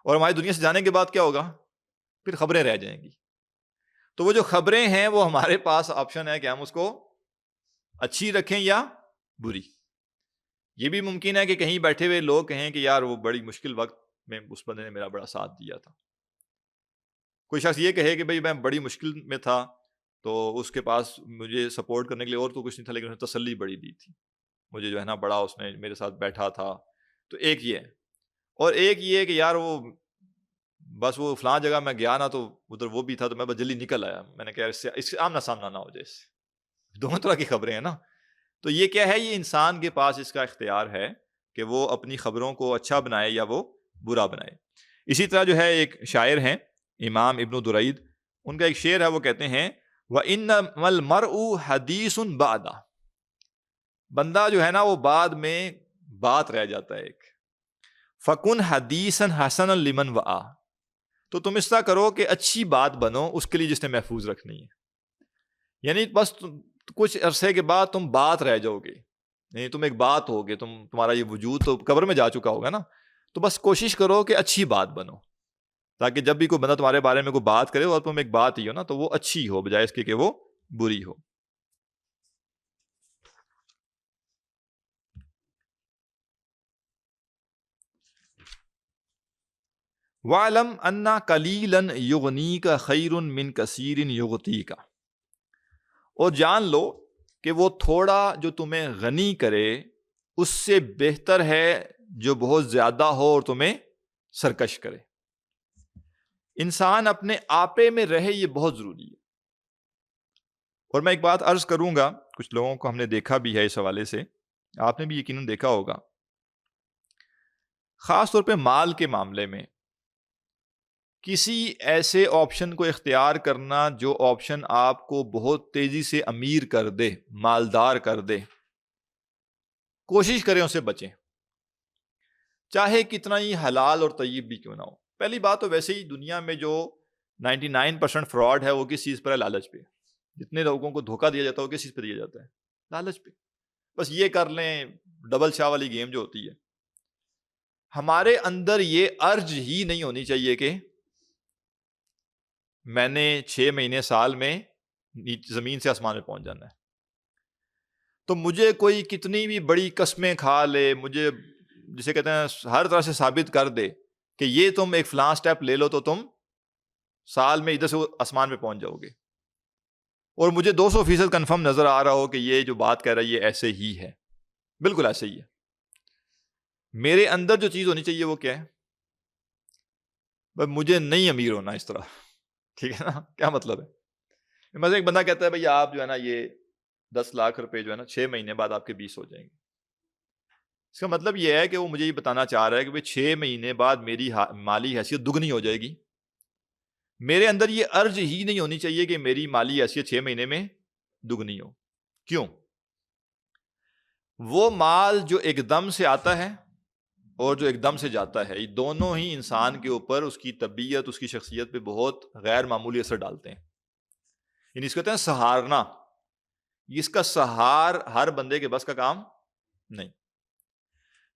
اور ہماری دنیا سے جانے کے بعد کیا ہوگا؟ پھر خبریں رہ جائیں گی. تو وہ جو خبریں ہیں وہ ہمارے پاس آپشن ہے کہ ہم اس کو اچھی رکھیں یا بری. یہ بھی ممکن ہے کہ کہیں بیٹھے ہوئے لوگ کہیں کہ یار وہ بڑی مشکل وقت میں اس بندے نے میرا بڑا ساتھ دیا تھا. کوئی شخص یہ کہے کہ بھئی میں بڑی مشکل میں تھا تو اس کے پاس مجھے سپورٹ کرنے کے لیے اور تو کچھ نہیں تھا، لیکن اس نے تسلی بڑی دی تھی مجھے، جو ہے نا بڑا اس نے میرے ساتھ بیٹھا تھا. تو ایک یہ ہے. اور ایک یہ ہے کہ یار وہ بس وہ فلاں جگہ میں گیا نا تو ادھر وہ بھی تھا تو میں بس جلدی نکل آیا. میں نے کہا اس سے آمنا سامنا نہ ہو جائے. اس سے دونوں طرح کی خبریں ہیں نا. تو یہ کیا ہے؟ یہ انسان کے پاس اس کا اختیار ہے کہ وہ اپنی خبروں کو اچھا بنائے یا وہ برا بنائے. اسی طرح جو ہے ایک شاعر ہیں امام ابن درید، ان کا ایک شعر ہے، وہ کہتے ہیں وَإِنَّمَا الْمَرْءُ حَدِيثٌ بَعْدَ، بندہ جو ہے نا وہ بعد میں بات رہ جاتا ہے ایک. فَكُنْ حَدِيثًا حَسَنًا لِمَنْ وَعَى، تو تم اس طرح کرو کہ اچھی بات بنو اس کے لیے جس نے محفوظ رکھنی ہے. یعنی بس کچھ عرصے کے بعد تم بات رہ جاؤ گے، یعنی تم ایک بات ہوگے، تمہارا یہ وجود تو قبر میں جا چکا ہوگا نا. تو بس کوشش کرو کہ اچھی بات بنو، تاکہ جب بھی کوئی بندہ تمہارے بارے میں کوئی بات کرے اور تم ایک بات ہی ہو نا تو وہ اچھی ہو بجائے اس کے کہ وہ بری ہو. وَاعْلَمْ أَنَّ قَلِيلًا يُغْنِيكَ خَيْرٌ مِّن كَثِيرٍ يُغْتِيكَ، اور جان لو کہ وہ تھوڑا جو تمہیں غنی کرے اس سے بہتر ہے جو بہت زیادہ ہو اور تمہیں سرکش کرے. انسان اپنے آپے میں رہے، یہ بہت ضروری ہے. اور میں ایک بات عرض کروں گا، کچھ لوگوں کو ہم نے دیکھا بھی ہے اس حوالے سے، آپ نے بھی یقیناً دیکھا ہوگا، خاص طور پہ مال کے معاملے میں کسی ایسے آپشن کو اختیار کرنا جو آپشن آپ کو بہت تیزی سے امیر کر دے، مالدار کر دے، کوشش کریں اسے بچیں، چاہے کتنا ہی حلال اور طیب بھی کیوں نہ ہو. پہلی بات تو ویسے ہی دنیا میں جو 99% فراڈ ہے وہ کس چیز پر ہے؟ لالچ پہ. جتنے لوگوں کو دھوکہ دیا جاتا ہے وہ کس چیز پہ دیا جاتا ہے؟ لالچ پہ. بس یہ کر لیں، ڈبل شاہ والی گیم جو ہوتی ہے. ہمارے اندر یہ ارج ہی نہیں ہونی چاہیے کہ میں نے 6 مہینے سال میں زمین سے آسمان میں پہنچ جانا ہے. تو مجھے کوئی کتنی بھی بڑی قسمیں کھا لے، مجھے جسے کہتے ہیں ہر طرح سے ثابت کر دے کہ یہ تم ایک فلاں سٹیپ لے لو تو تم سال میں ادھر سے آسمان پہ پہنچ جاؤ گے، اور مجھے 200% کنفرم نظر آ رہا ہو کہ یہ جو بات کہہ رہا ہے یہ ایسے ہی ہے، بالکل ایسے ہی ہے. میرے اندر جو چیز ہونی چاہیے وہ کیا ہے؟ بھائی مجھے نہیں امیر ہونا اس طرح، ٹھیک ہے نا؟ کیا مطلب ہے؟ مثلا ایک بندہ کہتا ہے بھائی آپ جو ہے نا یہ 10 لاکھ روپے جو ہے نا 6 مہینے بعد آپ کے 20 ہو جائیں گے. اس کا مطلب یہ ہے کہ وہ مجھے یہ بتانا چاہ رہا ہے کہ بھائی 6 مہینے بعد میری مالی حیثیت دگنی ہو جائے گی. میرے اندر یہ ارج ہی نہیں ہونی چاہیے کہ میری مالی حیثیت 6 مہینے میں دگنی ہو. کیوں؟ وہ مال جو ایک دم سے آتا ہے اور جو ایک دم سے جاتا ہے، یہ دونوں ہی انسان کے اوپر اس کی طبیعت، اس کی شخصیت پہ بہت غیر معمولی اثر ڈالتے ہیں. یعنی اس کو کہتے ہیں سہارنا. اس کا سہار ہر بندے کے بس کا کام نہیں.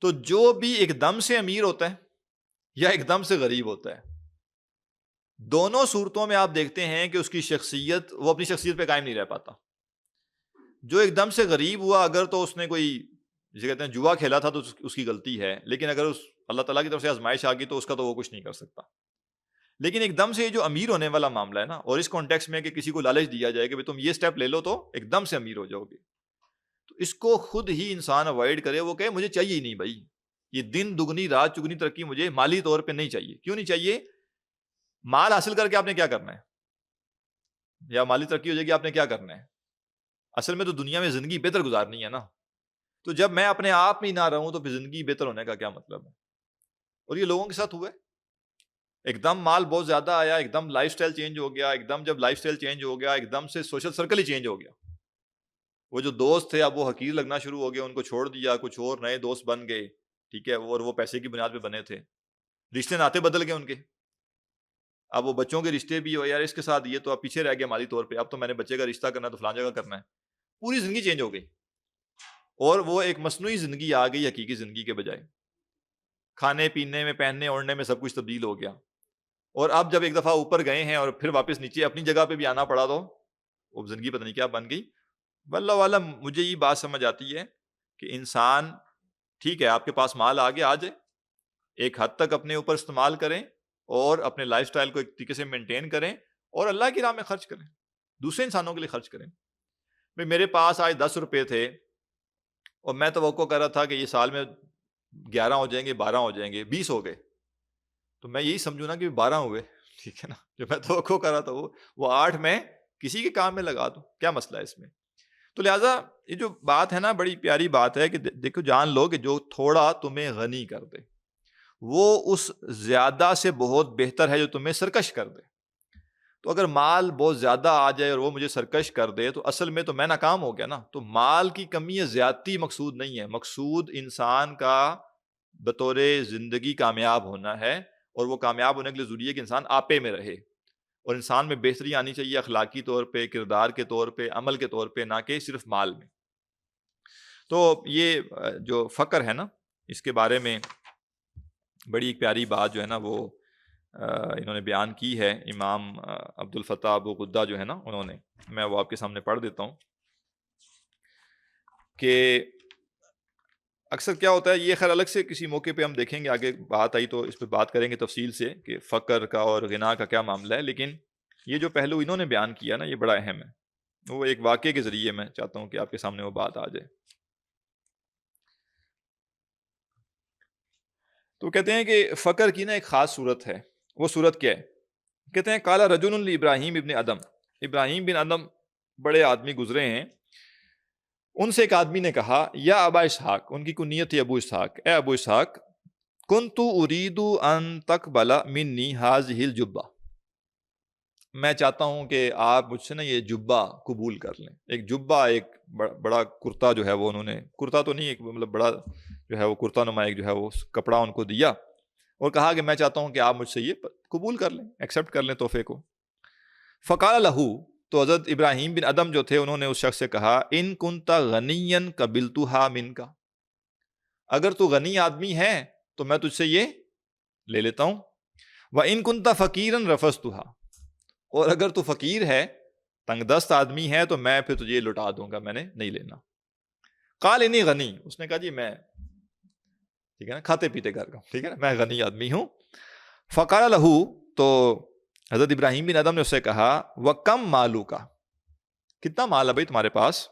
تو جو بھی ایک دم سے امیر ہوتا ہے یا ایک دم سے غریب ہوتا ہے، دونوں صورتوں میں آپ دیکھتے ہیں کہ اس کی شخصیت، وہ اپنی شخصیت پہ قائم نہیں رہ پاتا. جو ایک دم سے غریب ہوا اگر تو اس نے کوئی جسے کہتے ہیں جوا کھیلا تھا تو اس کی غلطی ہے، لیکن اگر اللہ تعالیٰ کی طرف سے آزمائش آ گئی تو اس کا تو وہ کچھ نہیں کر سکتا. لیکن ایک دم سے یہ جو امیر ہونے والا معاملہ ہے نا، اور اس کانٹیکس میں کہ کسی کو لالچ دیا جائے کہ تم یہ سٹیپ لے لو تو ایک دم سے امیر ہو جاؤ گے، تو اس کو خود ہی انسان اوائڈ کرے. وہ کہے مجھے چاہیے ہی نہیں بھائی، یہ دن دگنی رات چگنی ترقی مجھے مالی طور پہ نہیں چاہیے. کیوں نہیں چاہیے؟ مال حاصل کر کے آپ نے کیا کرنا ہے؟ یا مالی ترقی ہو جائے گی آپ نے کیا کرنا ہے؟ اصل میں تو دنیا میں زندگی بہتر گزارنی ہے نا. تو جب میں اپنے آپ میں ہی نہ رہوں تو پھر زندگی بہتر ہونے کا کیا مطلب ہے؟ اور یہ لوگوں کے ساتھ ہوا ہے. ایک دم مال بہت زیادہ آیا، ایک دم لائف سٹائل چینج ہو گیا، ایک دم جب لائف سٹائل چینج ہو گیا ایک دم سے سوشل سرکل ہی چینج ہو گیا. وہ جو دوست تھے اب وہ حقیر لگنا شروع ہو گئے، ان کو چھوڑ دیا، کچھ اور نئے دوست بن گئے، ٹھیک ہے، اور وہ پیسے کی بنیاد پہ بنے تھے. رشتے ناطے بدل گئے ان کے. اب وہ بچوں کے رشتے بھی ہو، یار اس کے ساتھ یہ تو اب پیچھے رہ گیا مالی طور پہ، اب تو میں نے بچے کا رشتہ کرنا ہے تو فلان جگہ کرنا ہے. پوری زندگی چینج ہو گئی، اور وہ ایک مصنوعی زندگی آ گئی حقیقی زندگی کے بجائے. کھانے پینے میں، پہننے اوڑھنے میں سب کچھ تبدیل ہو گیا. اور اب جب ایک دفعہ اوپر گئے ہیں اور پھر واپس نیچے اپنی جگہ پہ بھی آنا پڑا تو وہ زندگی پتہ نہیں کیا بن گئی. واللہ عالم. مجھے یہ بات سمجھ آتی ہے کہ انسان ٹھیک ہے آپ کے پاس مال آگے آ جائے، ایک حد تک اپنے اوپر استعمال کریں اور اپنے لائف سٹائل کو ایک طریقے سے مینٹین کریں اور اللہ کی راہ میں خرچ کریں، دوسرے انسانوں کے لیے خرچ کریں. بھئی میرے پاس آج 10 روپے تھے اور میں توقع کر رہا تھا کہ یہ سال میں 11 ہو جائیں گے، 12 ہو جائیں گے، 20 ہو گئے، تو میں یہی سمجھوں نا کہ 12 ہوئے، ٹھیک ہے نا. جو میں توقع کر رہا تھا وہ 8 میں کسی کے کام میں لگا دوں، کیا مسئلہ ہے اس میں؟ تو لہٰذا یہ جو بات ہے نا بڑی پیاری بات ہے کہ دیکھو جان لو کہ جو تھوڑا تمہیں غنی کر دے وہ اس زیادہ سے بہت بہتر ہے جو تمہیں سرکش کر دے. تو اگر مال بہت زیادہ آ جائے اور وہ مجھے سرکش کر دے تو اصل میں تو میں ناکام ہو گیا نا. تو مال کی کمی یا زیادتی مقصود نہیں ہے، مقصود انسان کا بطور زندگی کامیاب ہونا ہے، اور وہ کامیاب ہونے کے لیے ضروری ہے کہ انسان آپے میں رہے. اور انسان میں بہتری آنی چاہیے اخلاقی طور پہ، کردار کے طور پہ، عمل کے طور پہ، نہ کہ صرف مال میں۔ تو یہ جو فقر ہے نا، اس کے بارے میں بڑی ایک پیاری بات جو ہے نا وہ انہوں نے بیان کی ہے، امام عبد الفتاح ابو غدہ جو ہے نا انہوں نے، میں وہ آپ کے سامنے پڑھ دیتا ہوں کہ اکثر کیا ہوتا ہے، یہ خیر الگ سے کسی موقع پہ ہم دیکھیں گے، آگے بات آئی تو اس پہ بات کریں گے تفصیل سے کہ فقر کا اور غنا کا کیا معاملہ ہے، لیکن یہ جو پہلو انہوں نے بیان کیا نا یہ بڑا اہم ہے۔ وہ ایک واقعے کے ذریعے میں چاہتا ہوں کہ آپ کے سامنے وہ بات آ جائے۔ تو کہتے ہیں کہ فقر کی نا ایک خاص صورت ہے، وہ صورت کیا ہے؟ کہتے ہیں قال رجل ابراہیم ابن ادم، ابراہیم بن ادم بڑے آدمی گزرے ہیں، ان سے ایک آدمی نے کہا یا ابا اسحاق، ان کی کنیت تھی ابو اسحاق، اے ابو اسحاق کنت اريد ان تقبل منی هذه الجبہ، میں چاہتا ہوں کہ آپ مجھ سے نا یہ جبہ قبول کر لیں۔ ایک جبہ، ایک بڑا کرتا جو ہے وہ انہوں نے، کرتا تو نہیں، ایک مطلب بڑا جو ہے وہ کرتا نما ایک جو ہے وہ کپڑا ان کو دیا اور کہا کہ میں چاہتا ہوں کہ آپ مجھ سے یہ قبول کر لیں، ایکسیپٹ کر لیں تحفے کو۔ فقال لہو، تو حضرت ابراہیم بن ادم جو تھے انہوں نے اس شخص سے کہا ان کنت غنیا قبلتھا منک، اگر تو غنی آدمی ہے تو میں تجھ سے یہ لے لیتا ہوں، وان کنت فقیرا رفضتھا، اور اگر تو فقیر ہے، تنگ دست آدمی ہے، تو میں پھر تجھے لٹا دوں گا، میں نے نہیں لینا۔ قال انی غنی، اس نے کہا جی میں ٹھیک ہے نا کھاتے پیتے گھر کا ہوں، ٹھیک ہے نا میں غنی آدمی ہوں۔ فقال لہو، تو حضرت ابراہیم بن ادم نے اس سے کہا وَكَمْ مَالُكَ، کتنا مال ہے بھائی تمہارے پاس؟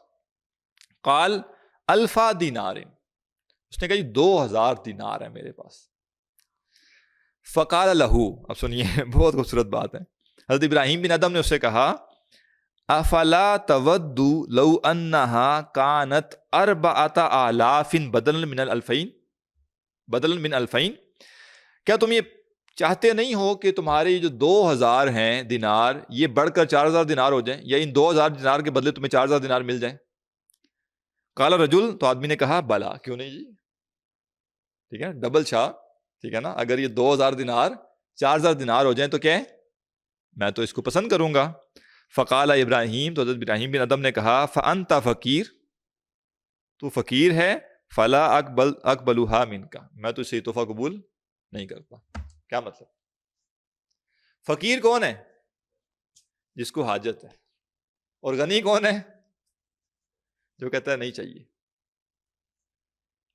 قال الفا دینار، اس نے کہا جی 2000 دینار ہے میرے پاس۔ فقال لہو، اب سنیے بہت خوبصورت بات ہے، حضرت ابراہیم بن ادم نے اس سے کہا افلا تود لو انہا کانت 4000 بدلا من الالفین، بدلا من الفین، کیا تم یہ چاہتے نہیں ہو کہ تمہارے یہ جو 2000 ہیں دینار یہ بڑھ کر 4000 دینار ہو جائیں، یا ان 2000 دینار کے بدلے تمہیں 4000 دینار مل جائیں؟ قال رجل، تو آدمی نے کہا بلا، کیوں نہیں جی، ٹھیک ہے ڈبل شاہ، ٹھیک ہے نا، اگر یہ 2000 دینار 4000 دینار ہو جائیں تو کیا ہے، میں تو اس کو پسند کروں گا۔ فقال ابراہیم، تو حضرت ابراہیم بن ادم نے کہا فانت فقیر، تو فقیر ہے، فلا اقبلھا منک، میں تو اسے تحفہ قبول نہیں کرتا۔ کیا مطلب؟ فقیر کون ہے؟ جس کو حاجت ہے، اور غنی کون ہے؟ جو کہتا ہے نہیں چاہیے۔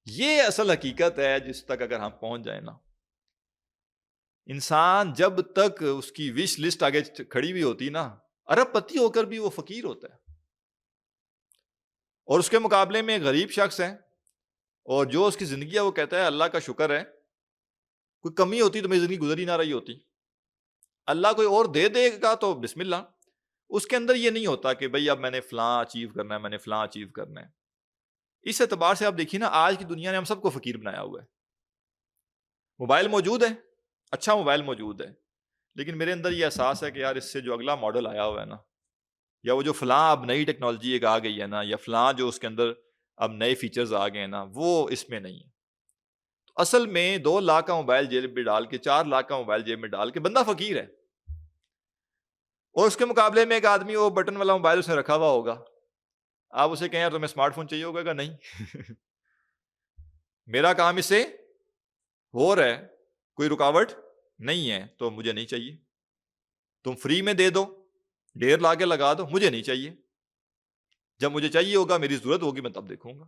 یہ اصل حقیقت ہے جس تک اگر ہم پہنچ جائیں نا، انسان جب تک اس کی وش لسٹ آگے کھڑی ہوئی ہوتی نا، ارب پتی ہو کر بھی وہ فقیر ہوتا ہے، اور اس کے مقابلے میں غریب شخص ہے، اور جو اس کی زندگی ہے وہ کہتا ہے اللہ کا شکر ہے، کوئی کمی ہوتی تو میری زندگی گزر ہی نہ رہی ہوتی، اللہ کوئی اور دے دے گا تو بسم اللہ۔ اس کے اندر یہ نہیں ہوتا کہ بھئی اب میں نے فلاں اچیو کرنا ہے، میں نے فلاں اچیو کرنا ہے۔ اس اعتبار سے آپ دیکھیے نا، آج کی دنیا نے ہم سب کو فقیر بنایا ہوا ہے۔ موبائل موجود ہے، اچھا موبائل موجود ہے، لیکن میرے اندر یہ احساس ہے کہ یار اس سے جو اگلا ماڈل آیا ہوا ہے نا، یا وہ جو فلاں اب نئی ٹیکنالوجی ایک آ گئی ہے نا، یا فلاں جو اس کے اندر اب نئے فیچرز آ گئے ہیں نا، وہ اس میں نہیں ہے۔ تو اصل میں 2 لاکھ کا موبائل جیب میں ڈال کے، 4 لاکھ کا موبائل جیب میں ڈال کے بندہ فقیر ہے، اور اس کے مقابلے میں ایک آدمی وہ بٹن والا موبائل اس نے رکھا ہوا ہوگا، آپ اسے کہیں یار تمہیں اسمارٹ فون چاہیے ہوگا کہ نہیں میرا کام اس سے ہو رہا ہے، کوئی رکاوٹ نہیں ہے، تو مجھے نہیں چاہیے، تم فری میں دے دو، ڈھیر لا کے لگا دو، مجھے نہیں چاہیے، جب مجھے چاہیے ہوگا، میری ضرورت ہوگی، میں تب دیکھوں گا۔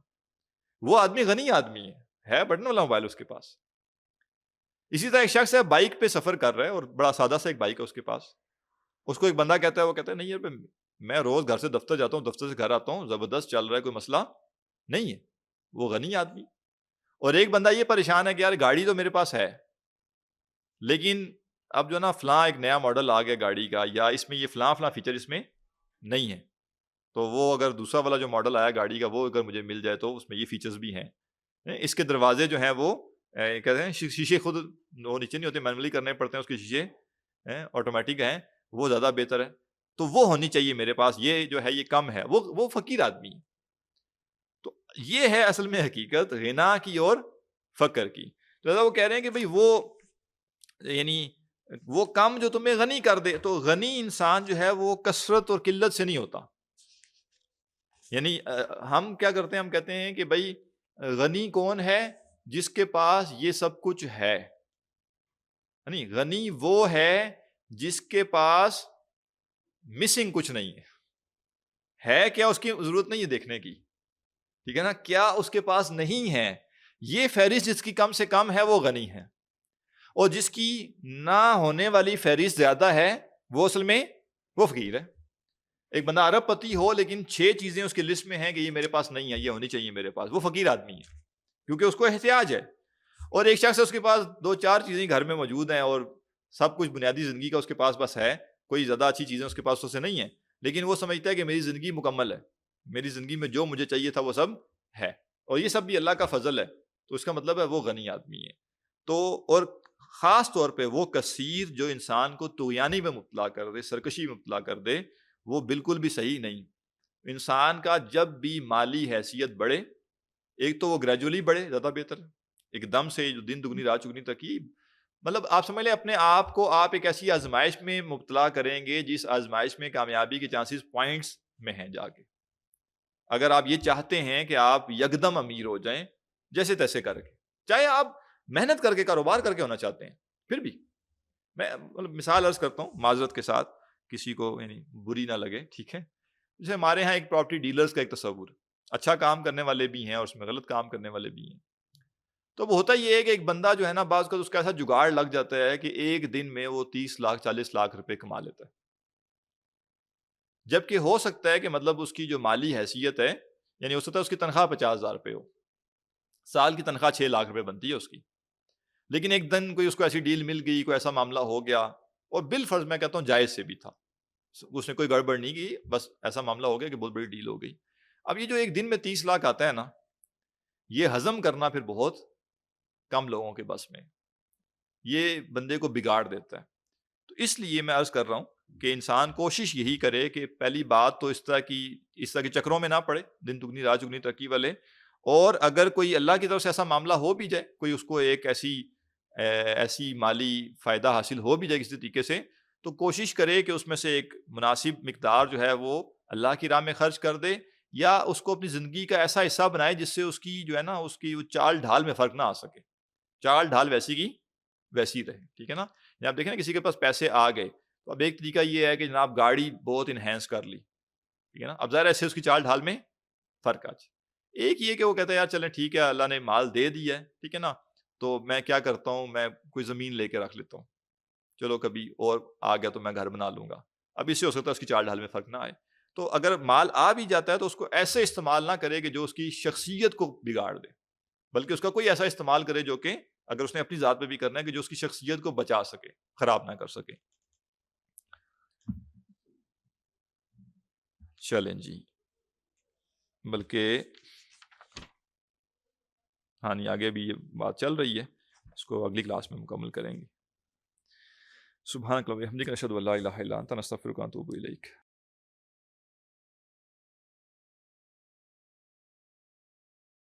وہ آدمی غنی آدمی ہے بٹن والا موبائل اس کے پاس۔ اسی طرح ایک شخص ہے بائک پہ سفر کر رہا ہے، اور بڑا سادہ سا ایک بائک ہے اس کے پاس، اس کو ایک بندہ کہتا ہے، وہ کہتا ہے نہیں یار میں روز گھر سے دفتر جاتا ہوں، دفتر سے گھر آتا ہوں، زبردست چل رہا ہے، کوئی مسئلہ نہیں ہے، وہ غنی آدمی۔ اور ایک بندہ یہ پریشان ہے کہ یار گاڑی تو میرے پاس ہے، لیکن اب جو نا فلاں ایک نیا ماڈل آ گیا گاڑی کا، یا اس میں یہ فلاں فیچر اس میں نہیں ہے، تو وہ اگر دوسرا والا جو ماڈل آیا گاڑی کا وہ اگر مجھے مل جائے تو اس میں یہ فیچرز بھی ہیں، اس کے دروازے جو ہیں وہ کہتے ہیں شیشے خود وہ نیچے نہیں ہوتے، مینولی کرنے پڑتے ہیں، اس کے شیشے آٹومیٹک ہیں، وہ زیادہ بہتر ہے، تو وہ ہونی چاہیے میرے پاس، یہ جو ہے یہ کم ہے، وہ فقیر آدمی ہے۔ تو یہ ہے اصل میں حقیقت غنا کی اور فقر کی۔ تو وہ کہہ رہے ہیں کہ بھئی وہ یعنی وہ کم جو تمہیں غنی کر دے. تو غنی انسان جو ہے وہ کثرت اور قلت سے نہیں ہوتا. یعنی ہم کیا کرتے ہیں, ہم کہتے ہیں کہ بھائی غنی کون ہے؟ جس کے پاس یہ سب کچھ ہے. یعنی غنی وہ ہے جس کے پاس مسنگ کچھ نہیں ہے کیا اس کی ضرورت نہیں ہے دیکھنے کی, ٹھیک ہے نا, کیا اس کے پاس نہیں ہے, یہ فہرست جس کی کم سے کم ہے وہ غنی ہے. اور جس کی نہ ہونے والی فہرست زیادہ ہے وہ اصل میں وہ فقیر ہے. ایک بندہ ارب پتی ہو لیکن 6 چیزیں اس کی لسٹ میں ہیں کہ یہ میرے پاس نہیں ہے, یہ ہونی چاہیے میرے پاس, وہ فقیر آدمی ہے کیونکہ اس کو احتیاج ہے. اور ایک شخص ہے اس کے پاس 2-4 چیزیں گھر میں موجود ہیں اور سب کچھ بنیادی زندگی کا اس کے پاس بس ہے, کوئی زیادہ اچھی چیزیں اس کے پاس اسے نہیں ہیں, لیکن وہ سمجھتا ہے کہ میری زندگی مکمل ہے, میری زندگی میں جو مجھے چاہیے تھا وہ سب ہے, اور یہ سب بھی اللہ کا فضل ہے. تو اس کا مطلب ہے وہ غنی آدمی ہے. تو اور خاص طور پہ وہ کثیر جو انسان کو طغیانی میں مبتلا کر دے, سرکشی میں مبتلا کر دے, وہ بالکل بھی صحیح نہیں. انسان کا جب بھی مالی حیثیت بڑھے, ایک تو وہ گریجولی بڑھے زیادہ بہتر, ایک دم سے جو دن دگنی رات چگنی ترکیب, مطلب آپ سمجھ لیں اپنے آپ کو آپ ایک ایسی آزمائش میں مبتلا کریں گے جس آزمائش میں کامیابی کے چانسز پوائنٹس میں ہیں جا کے. اگر آپ یہ چاہتے ہیں کہ آپ یکدم امیر ہو جائیں جیسے تیسے کر کے, چاہے آپ محنت کر کے کاروبار کر کے ہونا چاہتے ہیں, پھر بھی میں مثال عرض کرتا ہوں معذرت کے ساتھ, کسی کو یعنی بری نہ لگے, ٹھیک ہے. جیسے ہمارے ہاں ایک پراپرٹی ڈیلرز کا ایک تصور, اچھا کام کرنے والے بھی ہیں اور اس میں غلط کام کرنے والے بھی ہیں. تو وہ ہوتا یہ ہے کہ ایک بندہ جو ہے نا بعض کا اس کا ایسا جگاڑ لگ جاتا ہے کہ ایک دن میں وہ 30 لاکھ 40 لاکھ روپے کما لیتا ہے, جبکہ ہو سکتا ہے کہ مطلب اس کی جو مالی حیثیت ہے, یعنی ہو سکتا ہے اس کی تنخواہ 50,000 روپے ہو, سال کی تنخواہ 6 لاکھ روپے بنتی ہے اس کی, لیکن ایک دن کوئی اس کو ایسی ڈیل مل گئی, کوئی ایسا معاملہ ہو گیا, اور بالفرض میں کہتا ہوں جائز سے بھی تھا, اس نے کوئی گڑبڑ نہیں کی, بس ایسا معاملہ ہو گیا کہ بہت بڑی ڈیل ہو گئی. اب یہ جو ایک دن میں 30 لاکھ آتا ہے نا, یہ ہضم کرنا پھر بہت کم لوگوں کے بس میں, یہ بندے کو بگاڑ دیتا ہے. تو اس لیے میں عرض کر رہا ہوں کہ انسان کوشش یہی کرے کہ پہلی بات تو اس طرح کے چکروں میں نہ پڑے, دن دگنی رات چگنی ترقی والے. اور اگر کوئی اللہ کی طرف سے ایسا معاملہ ہو بھی جائے, کوئی اس کو ایک ایسی مالی فائدہ حاصل ہو بھی جائے کسی طریقے سے, تو کوشش کرے کہ اس میں سے ایک مناسب مقدار جو ہے وہ اللہ کی راہ میں خرچ کر دے, یا اس کو اپنی زندگی کا ایسا حصہ بنائے جس سے اس کی جو ہے نا اس کی وہ چال ڈھال میں فرق نہ آ سکے, چال ڈھال ویسی کی ویسی رہے, ٹھیک ہے نا. یا آپ دیکھیں نا کسی کے پاس پیسے آ گئے, تو اب ایک طریقہ یہ ہے کہ جناب گاڑی بہت انہینس کر لی, ٹھیک ہے نا, اب ظاہر ایسے اس کی چال ڈھال میں فرق آ جائے. ایک یہ کہ وہ کہتا ہے یار چلیں ٹھیک ہے اللہ نے مال دے دیا ہے, ٹھیک ہے نا, تو میں کیا کرتا ہوں, میں کوئی زمین لے کے رکھ لیتا ہوں, چلو کبھی اور آ گیا تو میں گھر بنا لوں گا. اب اس سے ہو سکتا ہے اس کی چال ڈھال میں فرق نہ آئے. تو اگر مال آ بھی جاتا ہے تو اس کو ایسے استعمال نہ کرے کہ جو اس کی شخصیت کو بگاڑ دے, بلکہ اس کا کوئی ایسا استعمال کرے جو کہ اگر اس نے اپنی ذات پہ بھی کرنا ہے کہ جو اس کی شخصیت کو بچا سکے, خراب نہ کر سکے. چلیں جی, بلکہ ہاں نہیں آگے بھی یہ بات چل رہی ہے, اس کو اگلی کلاس میں مکمل کریں گے. سبحانک اللہم و بحمدک اشہد ان لا الہ الا انت نستغفرک و نتوب الیک.